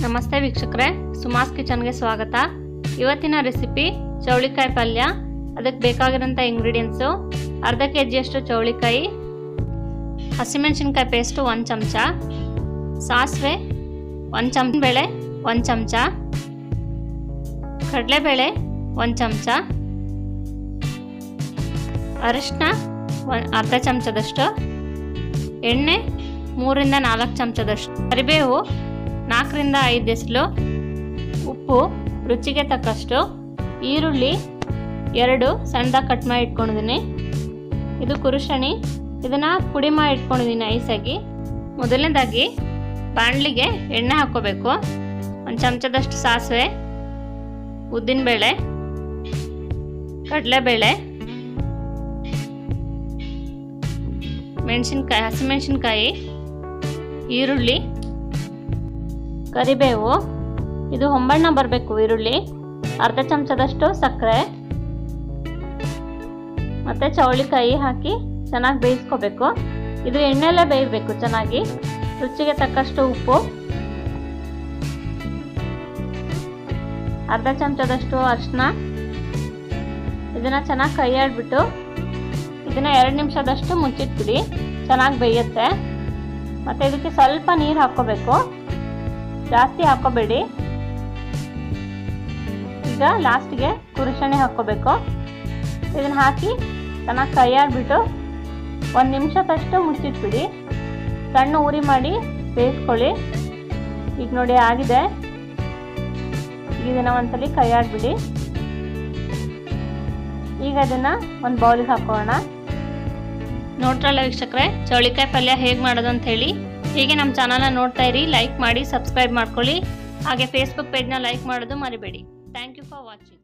ನಮಸ್ತೆ ವೀಕ್ಷಕರೇ, ಸುಮಾಸ್ ಕಿಚನ್ಗೆ ಸ್ವಾಗತ. ಇವತ್ತಿನ ರೆಸಿಪಿ ಚೌಳಿಕಾಯಿ ಪಲ್ಯ. ಅದಕ್ಕೆ ಬೇಕಾಗಿರೋಂಥ ಇಂಗ್ರೀಡಿಯೆಂಟ್ಸು: ಅರ್ಧ ಕೆಜಿಯಷ್ಟು ಚೌಳಿಕಾಯಿ, ಹಸಿಮೆಣಸಿನ್ಕಾಯಿ ಪೇಸ್ಟು 1 ಚಮಚ, ಸಾಸಿವೆ 1 ಚಮಚ, ಬೇಳೆ 1 ಚಮಚ, ಕಡಲೆಬೇಳೆ 1 ಚಮಚ, ಅರಿಶಿನ ಅರ್ಧ ಚಮಚದಷ್ಟು, ಎಣ್ಣೆ 3 ರಿಂದ 4 ಚಮಚದಷ್ಟು, ಕರಿಬೇವು 4 ರಿಂದ 5 ಎಸಳು, ಉಪ್ಪು ರುಚಿಗೆ ತಕ್ಕಷ್ಟು, ಈರುಳ್ಳಿ 2 ಸಣ್ಣದಾಗಿ ಕಟ್ ಮಾಡಿ ಇಟ್ಕೊಂಡಿದ್ದೀನಿ. ಇದು ಕುರುಶಣಿ, ಇದನ್ನು ಪುಡಿ ಮಾಡಿ ಇಟ್ಕೊಂಡಿದ್ದೀನಿ ಐಸಾಗಿ. ಮೊದಲನೇದಾಗಿ ಬಾಣಲಿಗೆ ಎಣ್ಣೆ ಹಾಕ್ಕೋಬೇಕು. 1 ಚಮಚದಷ್ಟು ಸಾಸಿವೆ, ಉದ್ದಿನಬೇಳೆ, ಕಡಲೆಬೇಳೆ, ಮೆಣಸಿನ್ಕಾಯಿ, ಹಸಿಮೆಣಸಿನ್ಕಾಯಿ, ಈರುಳ್ಳಿ, ಕರಿಬೇವು, ಇದು ಹೊಂಬಣ್ಣ ಬರಬೇಕು ಈರುಳ್ಳಿ, ಅರ್ಧ ಚಮಚದಷ್ಟು ಸಕ್ಕರೆ ಮತ್ತು ಚೌಳಿಕಾಯಿ ಹಾಕಿ ಚೆನ್ನಾಗಿ ಬೇಯಿಸ್ಕೋಬೇಕು. ಇದು ಎಣ್ಣೆಲ್ಲೇ ಬೇಯಬೇಕು ಚೆನ್ನಾಗಿ. ರುಚಿಗೆ ತಕ್ಕಷ್ಟು ಉಪ್ಪು, ಅರ್ಧ ಚಮಚದಷ್ಟು ಅರಿಶಿನ. ಇದನ್ನು ಚೆನ್ನಾಗಿ ಕೈ ಆಡ್ಬಿಟ್ಟು ಇದನ್ನು 2 ನಿಮಿಷದಷ್ಟು ಮುಚ್ಚಿಟ್ಬಿಡಿ, ಚೆನ್ನಾಗಿ ಬೇಯುತ್ತೆ. ಮತ್ತು ಇದಕ್ಕೆ ಸ್ವಲ್ಪ ನೀರು ಹಾಕ್ಕೋಬೇಕು, ಜಾಸ್ತಿ ಹಾಕ್ಕೋಬೇಡಿ. ಈಗ ಲಾಸ್ಟಿಗೆ ಕುರುಶಣಿ ಹಾಕ್ಕೋಬೇಕು. ಇದನ್ನು ಹಾಕಿ ಚೆನ್ನಾಗಿ ಕೈ ಆಡ್ಬಿಟ್ಟು 1 ನಿಮಿಷದಷ್ಟು ಮುಚ್ಚಿಟ್ಬಿಡಿ. ಸಣ್ಣ ಉರಿ ಮಾಡಿ ಬೇಯಿಸ್ಕೊಳ್ಳಿ. ಈಗ ನೋಡಿ ಆಗಿದೆ. ಇದನ್ನು ಒಂದ್ಸಲಿ ಕೈ ಆಡ್ಬಿಡಿ. ಈಗ ಅದನ್ನು ಒಂದು ಬೌಲಿಗೆ ಹಾಕೋಣ. ನೋಡ್ರಲ್ಲ ವೀಕ್ಷಕರೇ, ಚೌಳಿಕಾಯಿ ಪಲ್ಯ ಹೇಗೆ ಮಾಡೋದು ಅಂತ ಹೇಳಿ. ಹೀಗೆ ನಮ್ಮ ಚಾನಲ್ನ ನೋಡ್ತಾ ಇರಿ, ಲೈಕ್ ಮಾಡಿ, ಸಬ್ಸ್ಕ್ರೈಬ್ ಮಾಡ್ಕೊಳ್ಳಿ. ಹಾಗೆ ಫೇಸ್ಬುಕ್ ಪೇಜ್ನ ಲೈಕ್ ಮಾಡೋದು ಮರಿಬೇಡಿ. Thank you for watching.